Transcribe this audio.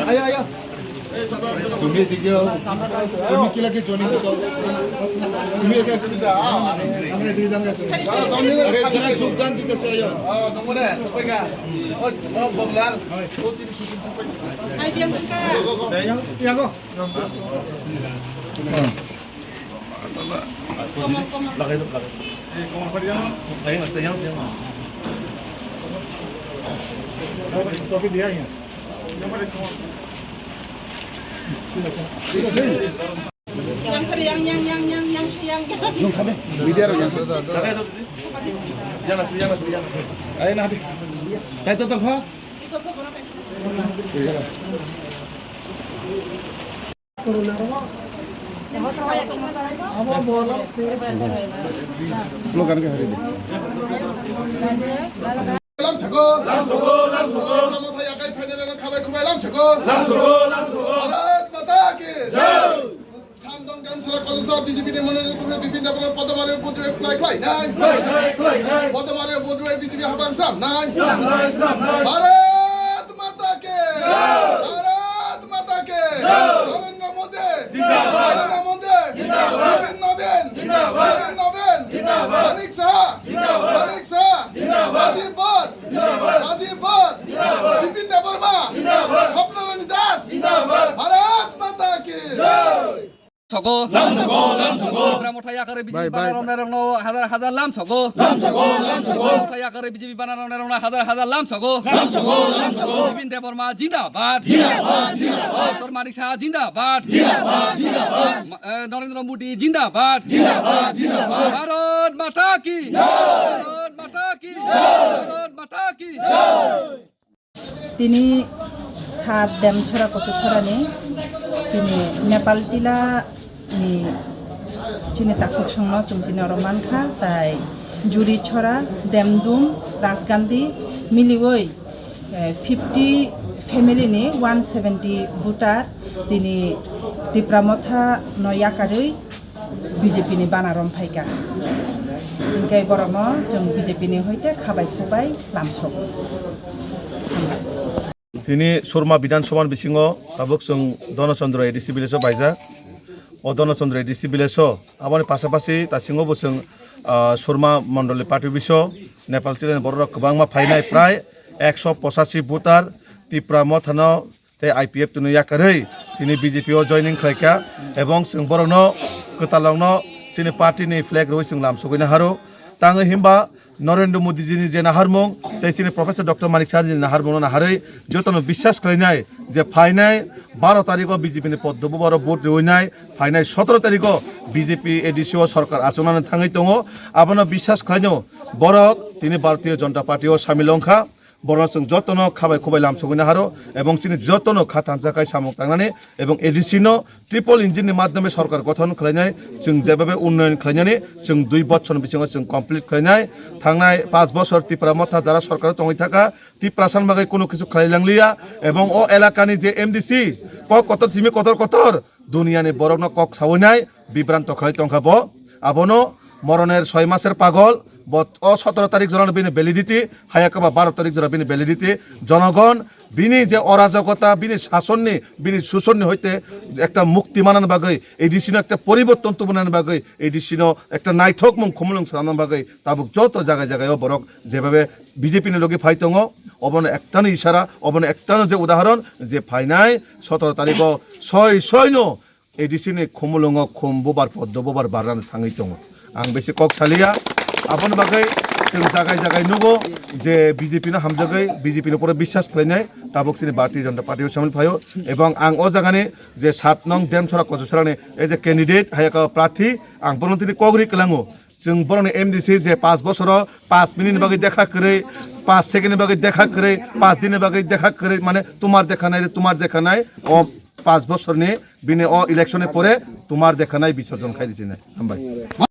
Ayo. तुम्ही दिगे तुम्ही केला की जोनी दिसो तुम्ही एका दिसा सामने दिगे दान गासो अरे जरा योगदान दिते आयो नंगो दे सफाइगा बबलाल ओ चिनि सुकिन सफाइ आइ दियाम का यागो माशाल्लाह लगाइ दो लगाइ ए कमर पड़ जाओ नहीं मस्त यहाँ टॉपिक दिया है Yung kami. Video yan. Yan. Ay na. Tayo tutong ha. Slogan ke hari ini. lamsogo kamu thaya kai phane khabai khubai lamsogo bharat mata ki jai samdong gam sara kolso BJP de monore pune bibinda pune podamare bodre klai nai podamare bodre BJP habang sam nai bharat mata ki Narendra Modi jindabad Bipin Noben Manik Shah Rajiv Bhatt Bipin Debarma Swapnarani Das Bharat Mata ki Sogo Mothaya kare BJP banarong hazar lam sogo Mothaya kare BJP banarong hazar lam sogo Bipin Debarma jindabad Dr. Manik Shah jindabad Narendra Modi jindabad Bharat Mata ki তিনি সাত dam ছড়া কত ছড়ানি চিনি নেপাল টিলা ni চিনি তাকুক সংন চুমতিনি রমানখা তাই জুরি ছড়া ড্যামডুম রাজগান্ধী মিলিওই 50 family ni 170 voter তিনি ত্রিপ্রামথা নয়াকারই BJP ni বানারম ফাইকা Inkai বরম जों বিজেপি ni হইতে খাবাই খুবাই লামসক তিনি সুরমা বিধানসভার বিসিङ তাবুক जों দনচন্দ্র এডিসি ভিলেজ বাইজা ও দনচন্দ্র এডিসি ভিলেজ আবার পাশাপাশি তাসিङাवबो जों সুরমা মন্ডলী পার্টি বিশ নেপাল চিলেন বড় गोबांमा फाइनाय प्राय 185 ভোটার ত্রিপ্রামথানো তে আইপিএফ তুनु याकारै তিনি বিজেপি ও জয়নিং খাইকা এবং जों বরনো কতালংনো চিনি পার্টিনি ফ্ল্যাগ রই जों লামসগैना हारो ताङो हिमबा नरेंद्र मोदी जी जे नाहारमंग तैसिनि प्रोफेसर डॉक्टर मानिक शाह जी नाहारमंग नाहारै जतनो विश्वास खालायनाय जे फाइनाय 12 तारिख बीजेपी नि पद्म बर भोट रइनाय फाइनाय 17 तारिख बीजेपी एडिसिओ सरकार आचनानै थाङै दङ आबनो विश्वास खालायनो बरक तिनि भारतीय जनता पार्टी ओ सामिल अंखा बरजों जतनो खाबाय खबाय लामसगैना हारो एवं चिनि जतनो खातानजाखाय सामक थांनानै एवं एडिसिनो ट्रिपल इंजिननि माध्यमे सरकार गठन खालायनाय जों जेबाबे उन्नयन खालायनानै जों 2 बछर बिसिङाव जों कमप्लिट खालायनाय थांनाय 5 बछर ত্রিপুরামথা যারা সরকার তङै थाका ত্রিপুরাसान बागै কোনো কিছু খালাইलांलिया एवं ओ एलाकानि जे एमडीसी कतर जिमि कतर दुनियानि बरकन कक सावैनाय बिभ्रांत खालाय तंखाबो आबनो मरनेर 6 मासेर पागल 17 तारिख जन बिनि भैलिडिटी हायाकाबा 12 तारिख जन बिनि भैलिडिटी जनगण बिनि जे अराजकता बिनि शासननि बिनि शोषणनि हইতে একটা মুক্তি মানান বাগৈ এডিসিনো একটা পরিবর্তন তুবনান বাগৈ এডিসিনো একটা নাইথক মুং খমলং সানান বাগৈ তাবুক যত জায়গায় বরক যেভাবে বিজেপি নি লগে ফাইতङ অবনে একটানো ইশারা অবনে একটানো যে উদাহরণ যে ফাইনাই 17 তারিখ সয়নো এডিসিনি খমলং খমবোবার পদ্মবোবার বারান थाङै दङ आं बेसे कक सालिया आपन बागै जों जागाय नुगो जे बीजेपी न हामजागै बीजेपी नपर विश्वास खालायनाय ताबुकसिनि भारतीय जनता पार्टी सामिल फायो एवं आं ओ जागानि जे 7 नং देमछरा कजसरानि एज ए कैंडिडेट हायका प्रार्थी आं बरनतिनि कगरि कलाङो जों बरन एमडीसी जे 5 बछर 5 मिनिट बागै देखा करे 5 सेकेंड बागै देखा करे 5 दिन बागै देखा करे माने तुम्हार देखानाय ओ 5 बछरनि बिने ओ इलेक्शने परे तुम्हार देखानाय बिसर्जन खाइ दिसिने हामबाय।